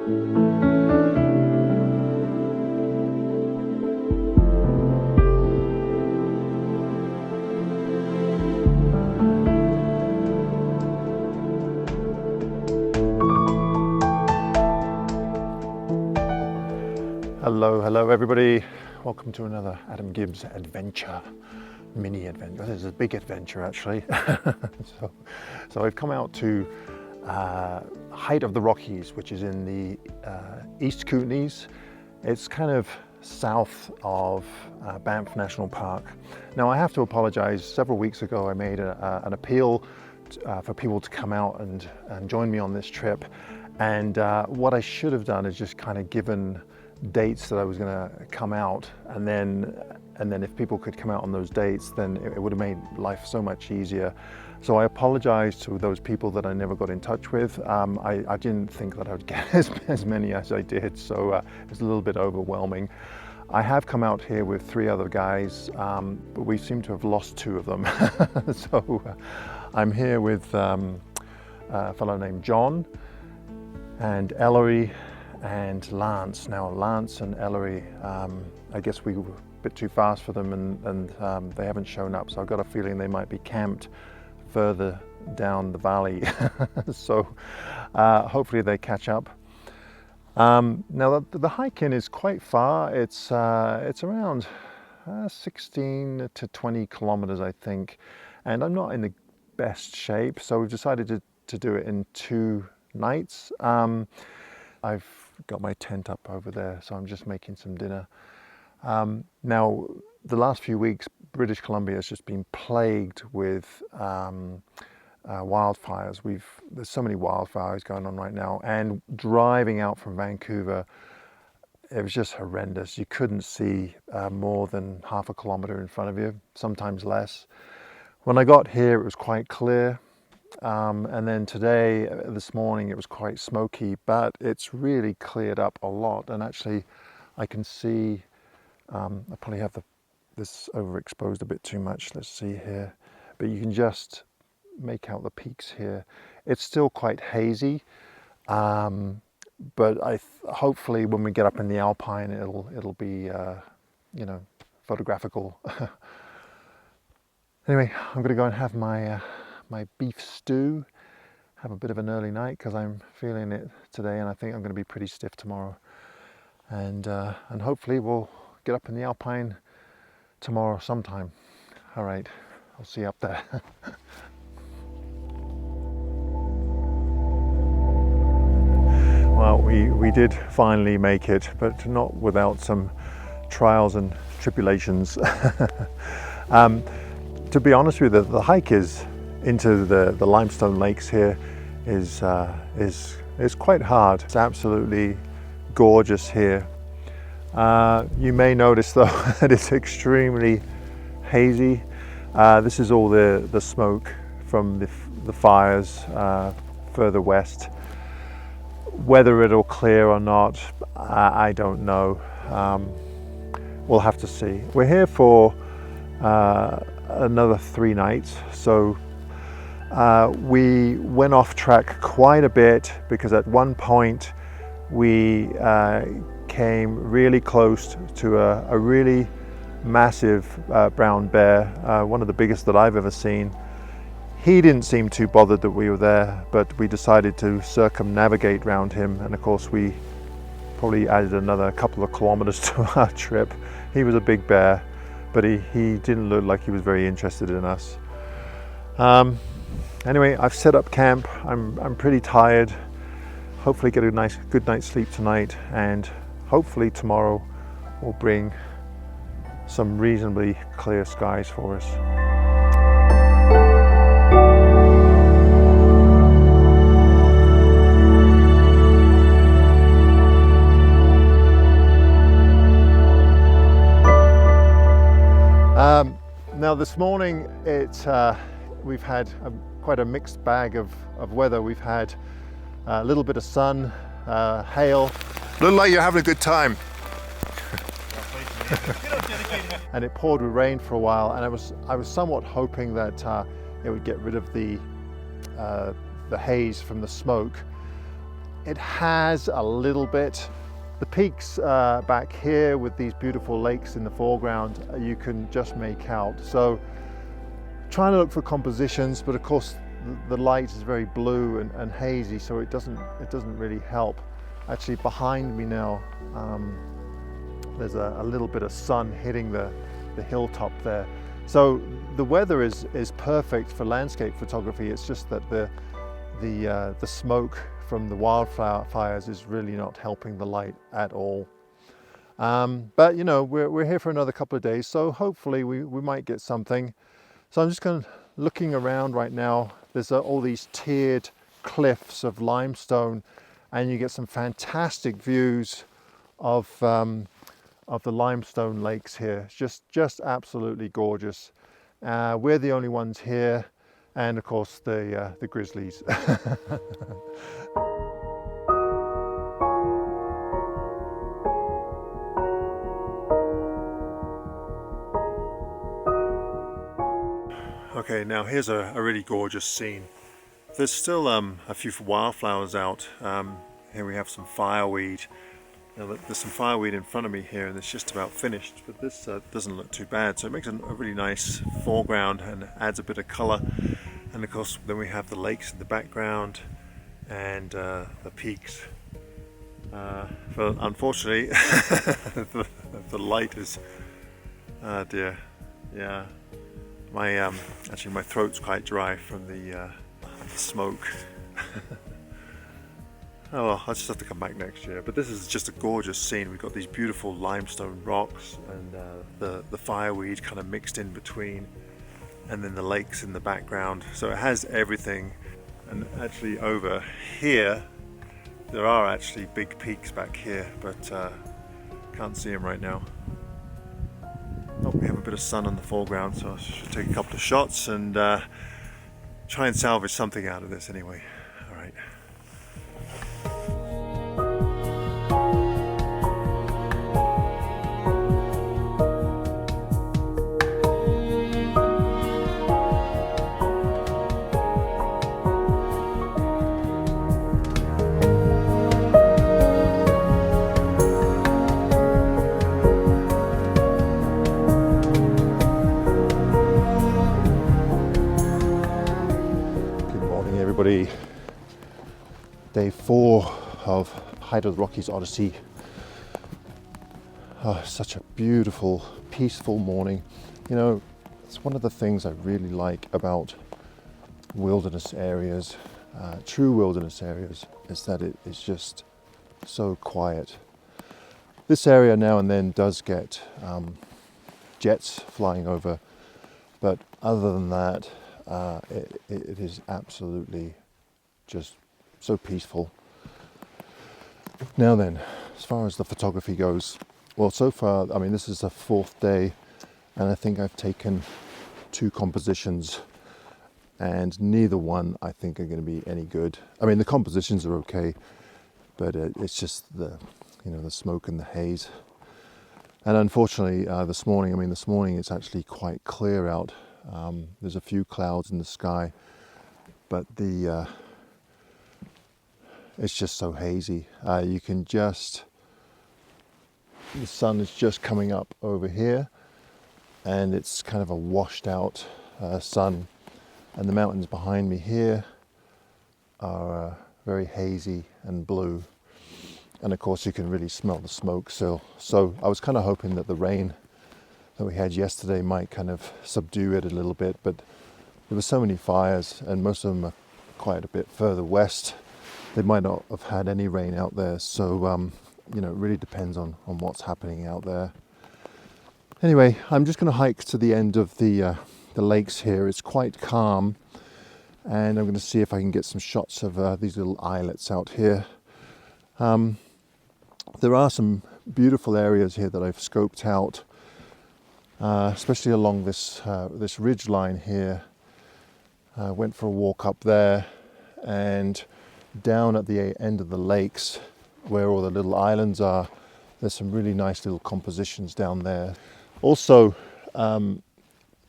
Hello everybody. Welcome to another Adam Gibbs adventure, mini adventure. This is a big adventure actually. so I've come out to height of the Rockies, which is in the East Kootenays. It's kind of south of Banff National Park. Now I have to apologize. Several weeks ago I made an appeal for people to come out and join me on this trip. And what I should have done is just kind of given dates that I was going to come out, and then if people could come out on those dates, then it would have made life so much easier. So I apologize to those people that I never got in touch with. I didn't think that I would get as many as I did, so it's a little bit overwhelming. I have come out here with 3 other guys, but we seem to have lost 2 of them. So I'm here with a fellow named John and Ellery and Lance. Now Lance and Ellery, I guess we were a bit too fast for them, and they haven't shown up, so I've got a feeling they might be camped further down the valley. So hopefully they catch up. Now the hike in is quite far. It's around 16 to 20 kilometers I think, and I'm not in the best shape, so we've decided to do it in 2 nights. I've got my tent up over there, so I'm just making some dinner. Now, the last few weeks, British Columbia has just been plagued with wildfires. There's so many wildfires going on right now, and driving out from Vancouver, it was just horrendous. You couldn't see more than half a kilometer in front of you, sometimes less. When I got here, it was quite clear. And then this morning, it was quite smoky, but it's really cleared up a lot. And actually, I can see, I probably have this overexposed a bit too much. Let's see here, but you can just make out the peaks here. It's still quite hazy, but hopefully when we get up in the Alpine, it'll be photographical. Anyway, I'm going to go and have my beef stew, have a bit of an early night because I'm feeling it today, and I think I'm going to be pretty stiff tomorrow. And hopefully we'll get up in the Alpine tomorrow sometime. All right, I'll see you up there. Well, we did finally make it, but not without some trials and tribulations. To be honest with you, the hike into the limestone lakes here is quite hard. It's absolutely gorgeous here. You may notice though that it's extremely hazy. This is all the smoke from the fires further west. Whether it'll clear or not, I don't know. We'll have to see. We're here for another 3 nights, so we went off track quite a bit because at one point we came really close to a really massive brown bear, one of the biggest that I've ever seen. He didn't seem too bothered that we were there, but we decided to circumnavigate around him, and of course we probably added another couple of kilometers to our trip. He was a big bear, but he didn't look like he was very interested in us. Anyway, I've set up camp. I'm pretty tired. Hopefully get a good night's sleep tonight, and hopefully tomorrow will bring some reasonably clear skies for us. Now this morning we've had quite a mixed bag of weather. We've had a little bit of sun, hail. Look like you're having a good time. And it poured with rain for a while, and I was somewhat hoping that it would get rid of the haze from the smoke. It has a little bit. The peaks back here with these beautiful lakes in the foreground, you can just make out. So trying to look for compositions, but of course the light is very blue and hazy, so it doesn't really help. Actually behind me now, there's a little bit of sun hitting the hilltop there. So the weather is perfect for landscape photography. It's just that the smoke from the wildfires is really not helping the light at all. But you know, we're here for another couple of days, so hopefully we might get something. So I'm just looking around right now. There's all these tiered cliffs of limestone, and you get some fantastic views of the limestone lakes here. It's just absolutely gorgeous. We're the only ones here, and of course the grizzlies. Okay, now here's a really gorgeous scene. There's still a few wildflowers out. Here we have some fireweed. Now, there's some fireweed in front of me here, and it's just about finished, but this doesn't look too bad, so it makes a really nice foreground and adds a bit of colour. And of course then we have the lakes in the background and the peaks. But unfortunately the light is, oh dear, yeah, actually my throat's quite dry from the smoke. Oh well, I'll just have to come back next year. But this is just a gorgeous scene. We've got these beautiful limestone rocks and the fireweed kind of mixed in between, and then the lakes in the background. So it has everything. And actually over here there are actually big peaks back here, but can't see them right now. Oh, we have a bit of sun on the foreground, so I should take a couple of shots and try and salvage something out of this anyway. All right. Day 4 of Height of the Rockies Odyssey. Oh, such a beautiful, peaceful morning. You know, it's one of the things I really like about wilderness areas, true wilderness areas, is that it is just so quiet. This area now and then does get jets flying over, but other than that, it is absolutely just so peaceful. Now then, as far as the photography goes, well, so far, I mean, this is the 4th day, and I think I've taken 2 compositions, and neither one I think are going to be any good. I mean, the compositions are okay, but it's just the smoke and the haze. And unfortunately, this morning it's actually quite clear out. There's a few clouds in the sky, but it's just so hazy. You can just, the sun is just coming up over here, and it's kind of a washed out sun, and the mountains behind me here are very hazy and blue, and of course you can really smell the smoke still. So I was kind of hoping that the rain that we had yesterday might kind of subdue it a little bit, but there were so many fires, and most of them are quite a bit further west. They might not have had any rain out there, so it really depends on what's happening out there. Anyway, I'm just going to hike to the end of the lakes here. It's quite calm, and I'm going to see if I can get some shots of these little islets out here. There are some beautiful areas here that I've scoped out, especially along this ridge line here. I went for a walk up there, and down at the end of the lakes where all the little islands are, there's some really nice little compositions down there. Also,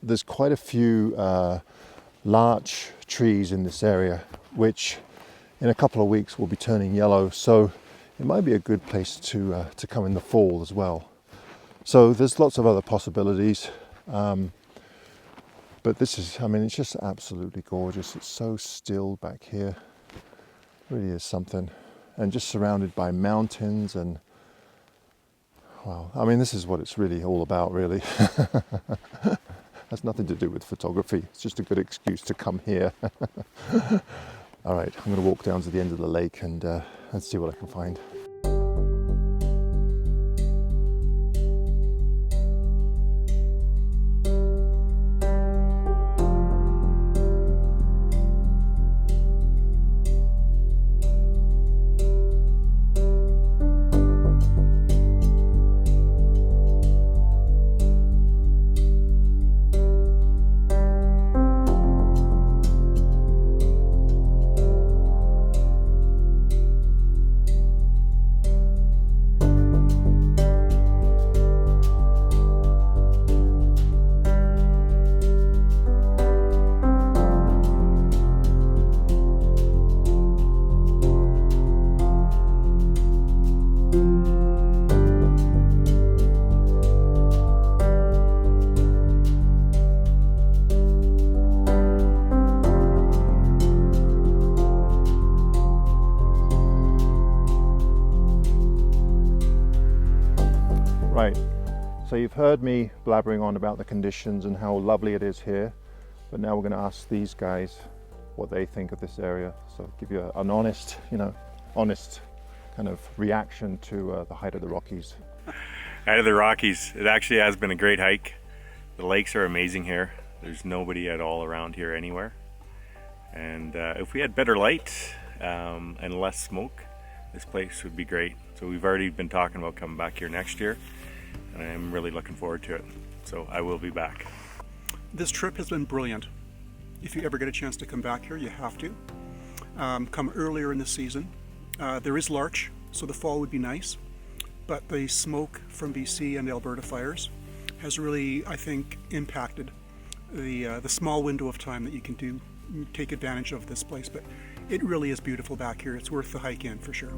there's quite a few larch trees in this area, which in a couple of weeks will be turning yellow, so it might be a good place to come in the fall as well. So there's lots of other possibilities, but this is, I mean, it's just absolutely gorgeous. It's so still back here, it really is something, and just surrounded by mountains and wow, I mean, this is what it's really all about, really. Has nothing to do with photography. It's just a good excuse to come here. All right, I'm going to walk down to the end of the lake and see what I can find. Right, so you've heard me blabbering on about the conditions and how lovely it is here, but now we're going to ask these guys what they think of this area. So give you an honest, honest kind of reaction to the height of the Rockies. Height of the Rockies, it actually has been a great hike. The lakes are amazing here. There's nobody at all around here anywhere. And if we had better light and less smoke, this place would be great. So we've already been talking about coming back here next year, and I'm really looking forward to it. So I will be back. This trip has been brilliant. If you ever get a chance to come back here, you have to. Come earlier in the season. There is larch, so the fall would be nice, but the smoke from BC and Alberta fires has really, I think, impacted the small window of time that you can take advantage of this place. But it really is beautiful back here. It's worth the hike in for sure.